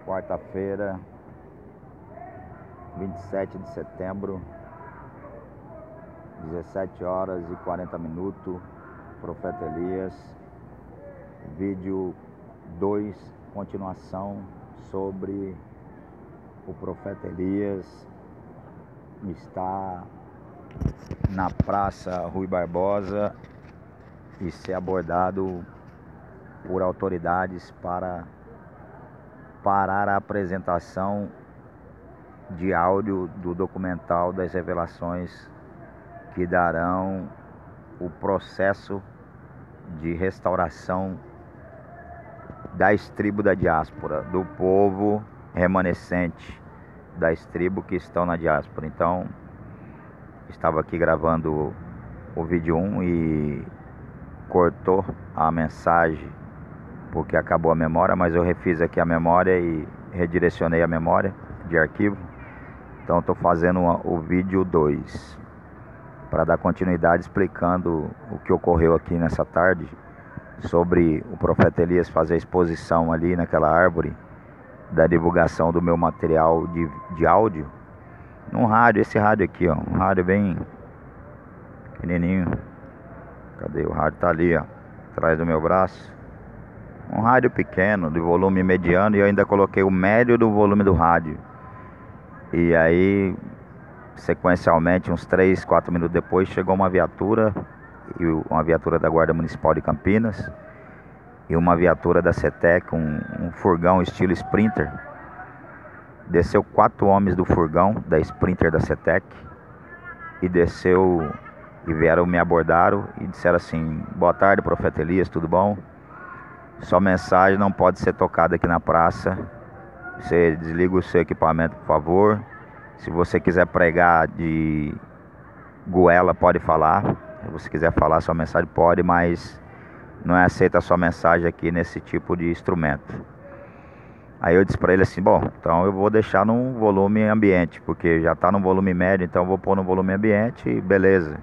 Quarta-feira, 27 de setembro, 17 horas e 40 minutos, Profeta Elias, vídeo 2, continuação sobre o Profeta Elias está na Praça Rui Barbosa e ser abordado por autoridades para parar a apresentação de áudio do documental das revelações que darão o processo de restauração das tribos da diáspora, do povo remanescente das tribos que estão na diáspora. Então, estava aqui gravando o vídeo 1 e cortou a mensagem porque acabou a memória, mas eu refiz aqui a memória e redirecionei a memória de arquivo. Então estou fazendo o vídeo 2 para dar continuidade explicando o que ocorreu aqui nessa tarde sobre o Profeta Elias fazer a exposição ali naquela árvore da divulgação do meu material de áudio num rádio, esse rádio aqui, ó, um rádio bem pequenininho. Cadê o rádio? Tá ali, ó, atrás do meu braço. Um rádio pequeno, de volume mediano, e eu ainda coloquei o médio do volume do rádio. E aí, sequencialmente, uns 3, 4 minutos depois, chegou uma viatura da Guarda Municipal de Campinas e uma viatura da CETEC, um furgão estilo Sprinter. Desceu 4 homens do furgão da Sprinter da CETEC e desceu e vieram, me abordaram e disseram assim: boa tarde, Profeta Elias, tudo bom? Sua mensagem não pode ser tocada aqui na praça. Você desliga o seu equipamento, por favor. Se você quiser pregar de goela, pode falar. Se você quiser falar sua mensagem, pode, mas não é aceita a sua mensagem aqui nesse tipo de instrumento. Aí eu disse para ele assim: bom, então eu vou deixar num volume ambiente, porque já está no volume médio, então eu vou pôr no volume ambiente e beleza.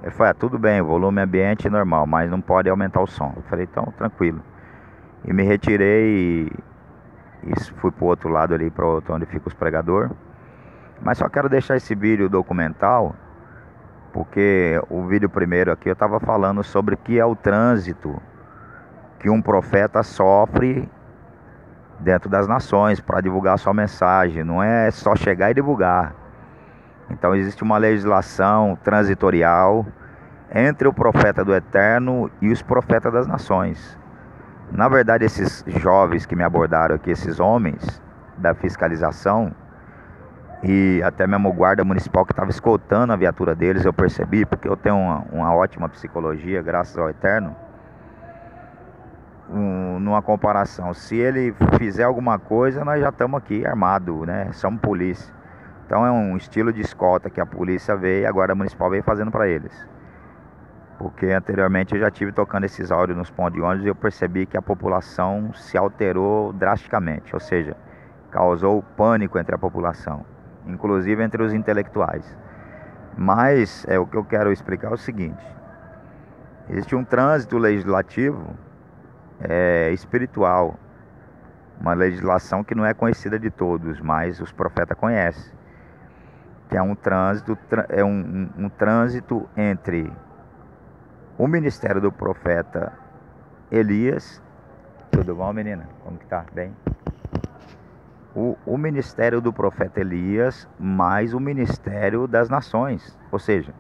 Ele falou: tudo bem, volume ambiente normal, mas não pode aumentar o som. Eu falei: então tranquilo. E me retirei e fui pro outro lado ali, para onde fica os pregadores. Mas só quero deixar esse vídeo documental, porque o vídeo primeiro aqui eu estava falando sobre o que é o trânsito que um profeta sofre dentro das nações para divulgar sua mensagem. Não é só chegar e divulgar. Então existe uma legislação transitorial entre o profeta do Eterno e os profetas das nações. Na verdade, esses jovens que me abordaram aqui, esses homens da fiscalização e até mesmo o guarda municipal que estava escoltando a viatura deles, eu percebi, porque eu tenho uma ótima psicologia, graças ao Eterno, numa comparação. Se ele fizer alguma coisa, nós já estamos aqui armados, né? Somos polícia. Então é um estilo de escolta que a polícia veio e a guarda municipal veio fazendo para eles. Porque anteriormente eu já tive tocando esses áudios nos pontos de ônibus e eu percebi que a população se alterou drasticamente, ou seja, causou pânico entre a população, inclusive entre os intelectuais. Mas o que eu quero explicar é o seguinte: existe um trânsito legislativo espiritual, uma legislação que não é conhecida de todos, mas os profetas conhecem, que é um trânsito, um trânsito entre o ministério do profeta Elias. Tudo bom, menina? Como que tá? Bem? O ministério do profeta Elias mais o ministério das nações. Ou seja,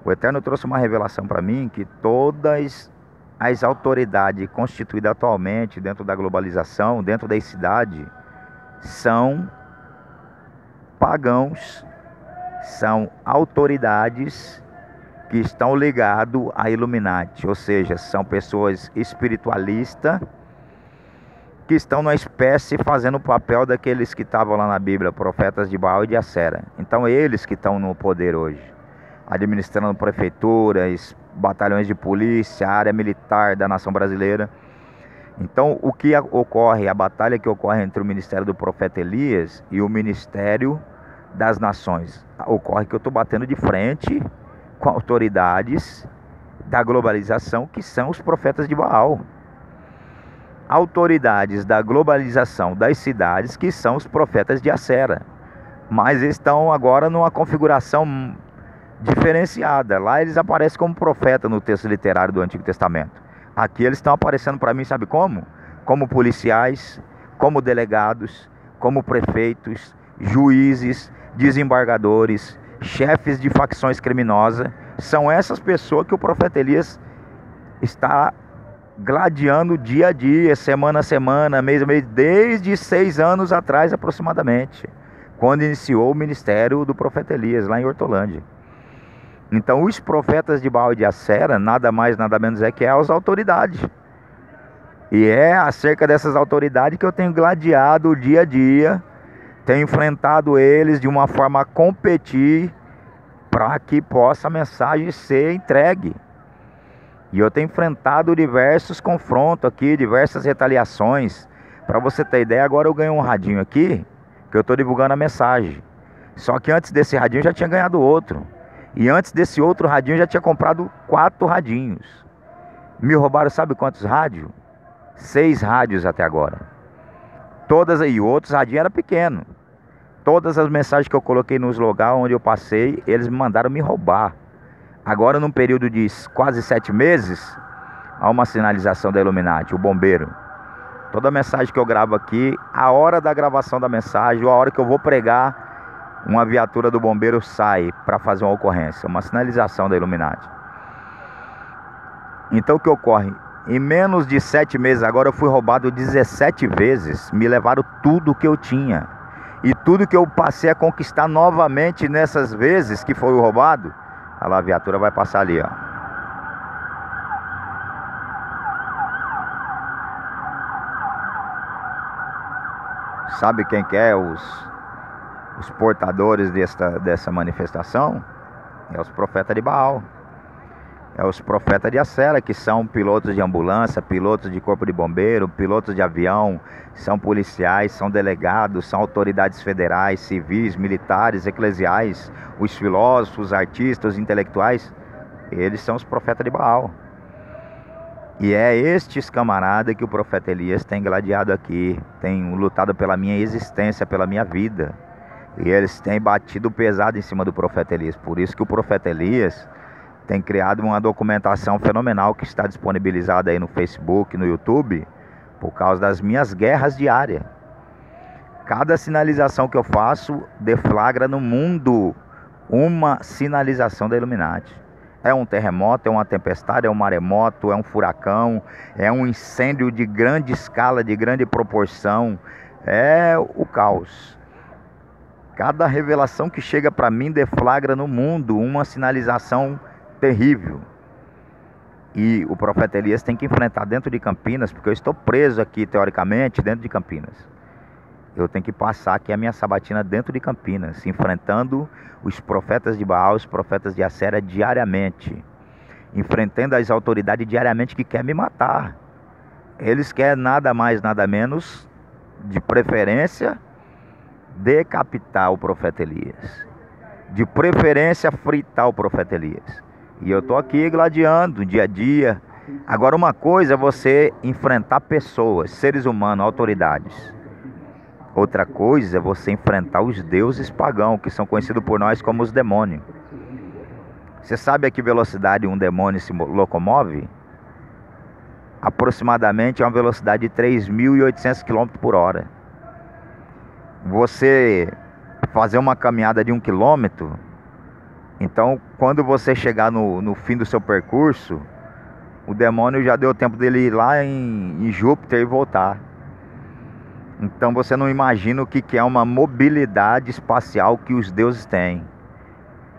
o Eterno trouxe uma revelação para mim que todas as autoridades constituídas atualmente dentro da globalização, dentro da cidade, são pagãos, são autoridades que estão ligados a Illuminati, ou seja, são pessoas espiritualistas que estão numa espécie fazendo o papel daqueles que estavam lá na Bíblia, profetas de Baal e de Acera. Então eles que estão no poder hoje, administrando prefeituras, batalhões de polícia, área militar da nação brasileira. Então o que ocorre, a batalha que ocorre entre o ministério do profeta Elias e o ministério das nações, ocorre que eu estou batendo de frente com autoridades da globalização, que são os profetas de Baal. autoridades da globalização das cidades, que são os profetas de Acera. Mas estão agora numa configuração diferenciada. Lá eles aparecem como profeta no texto literário do Antigo Testamento. Aqui eles estão aparecendo para mim, sabe como? Como policiais, como delegados, como prefeitos, juízes, desembargadores, chefes de facções criminosas. São essas pessoas que o profeta Elias está gladiando dia a dia, semana a semana, mês a mês, desde 6 anos atrás aproximadamente, quando iniciou o ministério do profeta Elias lá em Hortolândia. Então os profetas de Baal e de Acera, nada mais nada menos é que as autoridades. E é acerca dessas autoridades que eu tenho gladiado dia a dia, tenho enfrentado eles de uma forma a competir para que possa a mensagem ser entregue. E eu tenho enfrentado diversos confrontos aqui, diversas retaliações. Para você ter ideia, agora eu ganhei um radinho aqui, que eu estou divulgando a mensagem. Só que antes desse radinho eu já tinha ganhado outro. E antes desse outro radinho eu já tinha comprado 4 radinhos. Me roubaram sabe quantos rádios? 6 rádios até agora. Todas aí, outros radinhos eram pequenos. Todas as mensagens que eu coloquei nos lugares onde eu passei, eles me mandaram me roubar. Agora, num período de quase 7 meses, há uma sinalização da Illuminati, o bombeiro. Toda mensagem que eu gravo aqui, a hora da gravação da mensagem, ou a hora que eu vou pregar, uma viatura do bombeiro sai para fazer uma ocorrência, uma sinalização da Illuminati. Então o que ocorre? Em menos de 7 meses agora eu fui roubado 17 vezes, me levaram tudo que eu tinha. E tudo que eu passei a conquistar novamente nessas vezes que foi roubado, olha lá, a viatura vai passar ali, ó. Sabe quem que é os portadores dessa manifestação? É os profetas de Baal. É os profetas de Acera, que são pilotos de ambulância, pilotos de corpo de bombeiro, pilotos de avião, são policiais, são delegados, são autoridades federais, civis, militares, eclesiais, os filósofos, os artistas, os intelectuais. Eles são os profetas de Baal. E é estes camaradas que o profeta Elias tem gladiado aqui, tem lutado pela minha existência, pela minha vida. E eles têm batido pesado em cima do profeta Elias. Por isso que o profeta Elias tem criado uma documentação fenomenal que está disponibilizada aí no Facebook, no YouTube, por causa das minhas guerras diárias. Cada sinalização que eu faço deflagra no mundo uma sinalização da Illuminati. É um terremoto, é uma tempestade, é um maremoto, é um furacão, é um incêndio de grande escala, de grande proporção, é o caos. Cada revelação que chega para mim deflagra no mundo uma sinalização terrível. E o profeta Elias tem que enfrentar dentro de Campinas, porque eu estou preso aqui teoricamente dentro de Campinas. Eu tenho que passar aqui a minha sabatina dentro de Campinas, enfrentando os profetas de Baal, os profetas de Acera diariamente, enfrentando as autoridades diariamente que querem me matar. Eles querem nada mais, nada menos, de preferência, decapitar o profeta Elias, de preferência fritar o profeta Elias. E eu estou aqui gladiando dia a dia. Agora, uma coisa é você enfrentar pessoas, seres humanos, autoridades. Outra coisa é você enfrentar os deuses pagãos, que são conhecidos por nós como os demônios. Você sabe a que velocidade um demônio se locomove? Aproximadamente a uma velocidade de 3.800 km por hora. Você fazer uma caminhada de 1 km, então quando você chegar no fim do seu percurso, o demônio já deu tempo dele ir lá em Júpiter e voltar. Então você não imagina o que é uma mobilidade espacial que os deuses têm.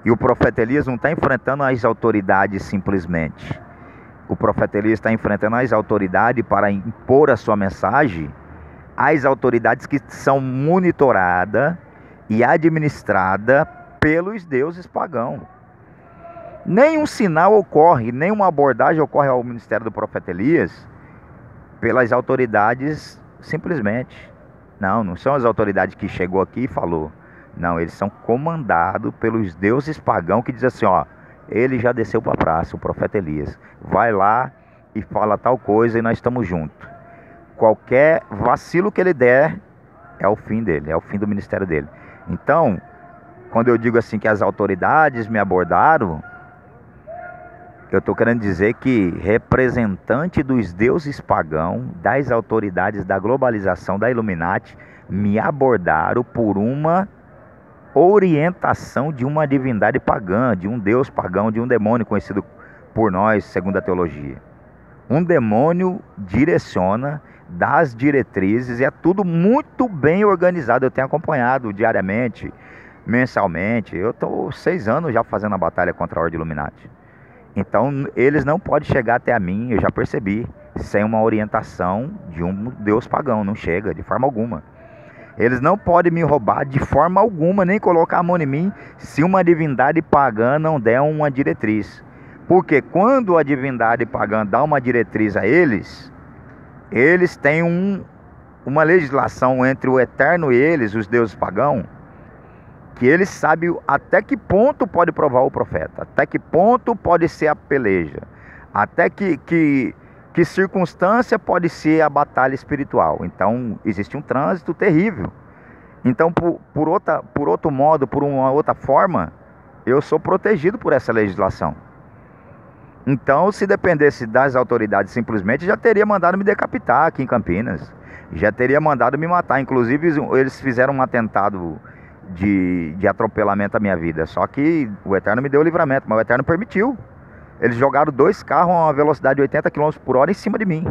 E o profeta Elias não está enfrentando as autoridades simplesmente. O profeta Elias está enfrentando as autoridades para impor a sua mensagem, as autoridades que são monitoradas e administradas pelos deuses pagãos. Nenhum sinal ocorre, nenhuma abordagem ocorre ao ministério do profeta Elias pelas autoridades simplesmente. Não são as autoridades que chegou aqui e falou. Não, eles são comandados pelos deuses pagãos que dizem assim, ó, ele já desceu para a praça, o profeta Elias. Vai lá e fala tal coisa e nós estamos juntos. qualquer vacilo que ele der é o fim dele, é o fim do ministério dele. Então, quando eu digo assim que as autoridades me abordaram, eu estou querendo dizer que representante dos deuses pagãos, das autoridades da globalização, da Illuminati, me abordaram por uma orientação de uma divindade pagã, de um deus pagão, de um demônio conhecido por nós, segundo a teologia. Um demônio direciona, dá as diretrizes, e é tudo muito bem organizado. Eu tenho acompanhado diariamente, mensalmente. Eu estou 6 anos já fazendo a batalha contra a Ordem Illuminati. Então eles não podem chegar até a mim, eu já percebi, sem uma orientação de um deus pagão. Não chega de forma alguma. Eles não podem me roubar de forma alguma, nem colocar a mão em mim, se uma divindade pagã não der uma diretriz. Porque quando a divindade pagã dá uma diretriz a eles, eles têm uma legislação entre o Eterno e eles, os deuses pagãos, que eles sabem até que ponto pode provar o profeta, até que ponto pode ser a peleja, até que circunstância pode ser a batalha espiritual. Então existe um trânsito terrível. Então por outro modo, por uma outra forma, eu sou protegido por essa legislação. Então, se dependesse das autoridades simplesmente, já teria mandado me decapitar aqui em Campinas, já teria mandado me matar. Inclusive eles fizeram um atentado de atropelamento à minha vida, só que o Eterno me deu o livramento, mas o Eterno permitiu. Eles jogaram 2 carros a uma velocidade de 80 km por hora em cima de mim.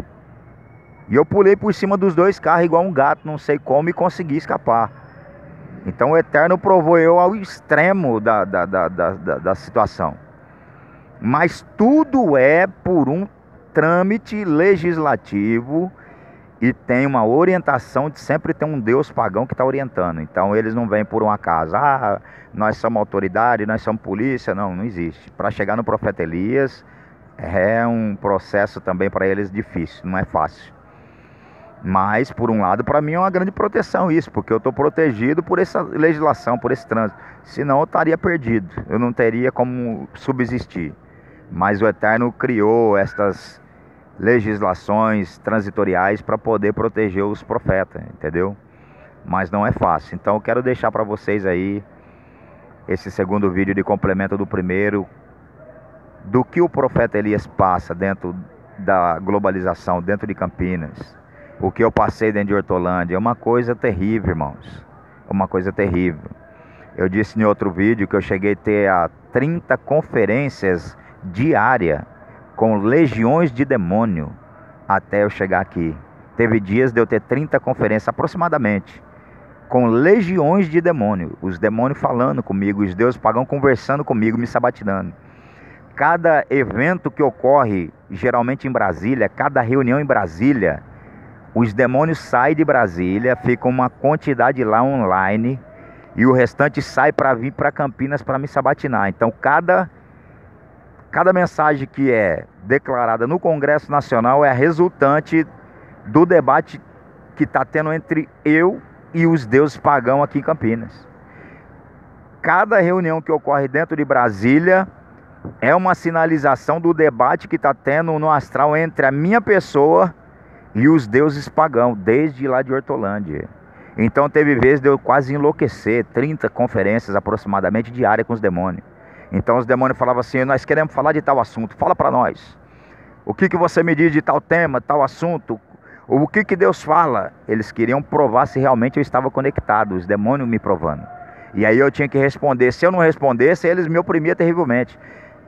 E eu pulei por cima dos 2 carros igual um gato, não sei como, e consegui escapar. Então o Eterno provou eu ao extremo da situação. Mas tudo é por um trâmite legislativo e tem uma orientação de sempre ter um Deus pagão que está orientando. Então eles não vêm por um acaso. Ah, nós somos autoridade, nós somos polícia. Não, não existe. Para chegar no profeta Elias é um processo também para eles difícil, não é fácil. Mas por um lado, para mim é uma grande proteção isso, porque eu estou protegido por essa legislação, por esse trânsito. Senão eu estaria perdido, eu não teria como subsistir. Mas o Eterno criou estas legislações transitoriais para poder proteger os profetas, entendeu? Mas não é fácil. Então eu quero deixar para vocês aí esse segundo vídeo de complemento do primeiro, do que o profeta Elias passa dentro da globalização, dentro de Campinas, o que eu passei dentro de Hortolândia. É uma coisa terrível, irmãos, uma coisa terrível. Eu disse em outro vídeo que eu cheguei a ter 30 conferências diárias com legiões de demônio até eu chegar aqui. Teve dias de eu ter 30 conferências aproximadamente com legiões de demônio, os demônios falando comigo, os deuses pagãos conversando comigo, me sabatinando. Cada evento que ocorre, geralmente em Brasília, cada reunião em Brasília, os demônios saem de Brasília, ficam uma quantidade lá online e o restante sai para vir para Campinas para me sabatinar. Então cada mensagem que é declarada no Congresso Nacional é a resultante do debate que está tendo entre eu e os deuses pagãos aqui em Campinas. Cada reunião que ocorre dentro de Brasília é uma sinalização do debate que está tendo no astral entre a minha pessoa e os deuses pagãos, desde lá de Hortolândia. Então teve vezes de eu quase enlouquecer, 30 conferências aproximadamente diárias com os demônios. Então os demônios falavam assim: nós queremos falar de tal assunto, fala para nós. O que você me diz de tal tema, tal assunto? O que Deus fala? Eles queriam provar se realmente eu estava conectado, os demônios me provando. E aí eu tinha que responder. Se eu não respondesse, eles me oprimiam terrivelmente.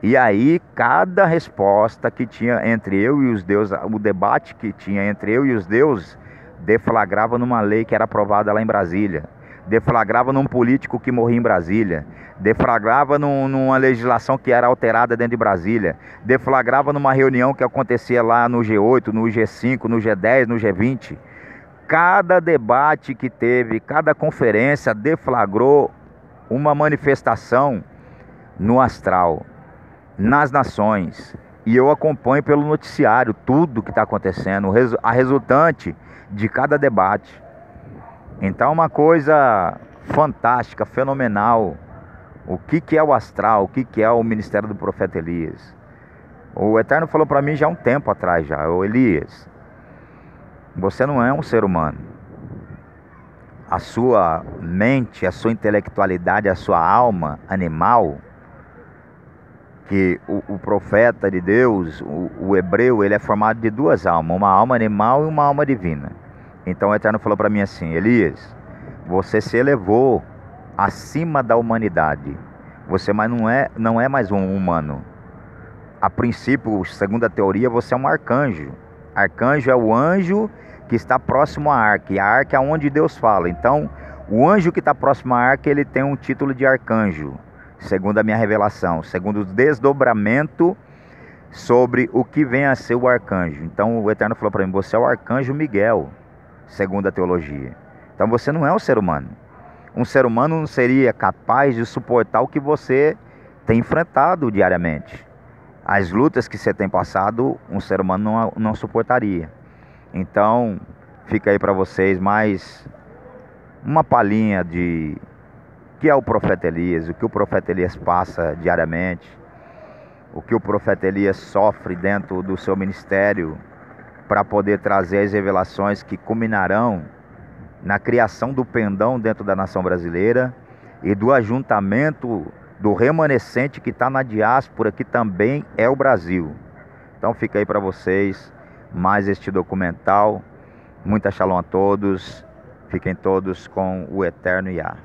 E aí cada resposta que tinha entre eu e os deuses, o debate que tinha entre eu e os deuses, deflagrava numa lei que era aprovada lá em Brasília, deflagrava num político que morria em Brasília, deflagrava numa legislação que era alterada dentro de Brasília, deflagrava numa reunião que acontecia lá no G8, no G5, no G10, no G20. Cada debate que teve, cada conferência deflagrou uma manifestação no astral, nas nações. E eu acompanho pelo noticiário tudo que está acontecendo, a resultante de cada debate. Então é uma coisa fantástica, fenomenal. O que é o astral, o que é o ministério do profeta Elias. O Eterno falou para mim já há um tempo atrás, já: ô Elias, Você não é um ser humano. A sua mente, a sua intelectualidade, a sua alma animal, que o profeta de Deus, o hebreu, ele é formado de duas almas, uma alma animal e uma alma divina. Então o Eterno falou para mim assim: Elias, você se elevou acima da humanidade. Você não é mais um humano. A princípio, segundo a teoria, você é um arcanjo. Arcanjo é o anjo que está próximo à arca. E a arca é onde Deus fala. Então, o anjo que está próximo à arca, ele tem um título de arcanjo, segundo a minha revelação, segundo o desdobramento sobre o que vem a ser o arcanjo. Então, o Eterno falou para mim: você é o arcanjo Miguel, segundo a teologia. Então, você não é um ser humano. Um ser humano não seria capaz de suportar o que você tem enfrentado diariamente. As lutas que você tem passado, um ser humano não suportaria. Então, fica aí para vocês mais uma palhinha de que é o profeta Elias, o que o profeta Elias passa diariamente, o que o profeta Elias sofre dentro do seu ministério para poder trazer as revelações que culminarão na criação do pendão dentro da nação brasileira e do ajuntamento do remanescente que está na diáspora, que também é o Brasil. Então fica aí para vocês mais este documental. Muita shalom a todos. Fiquem todos com o Eterno Yah.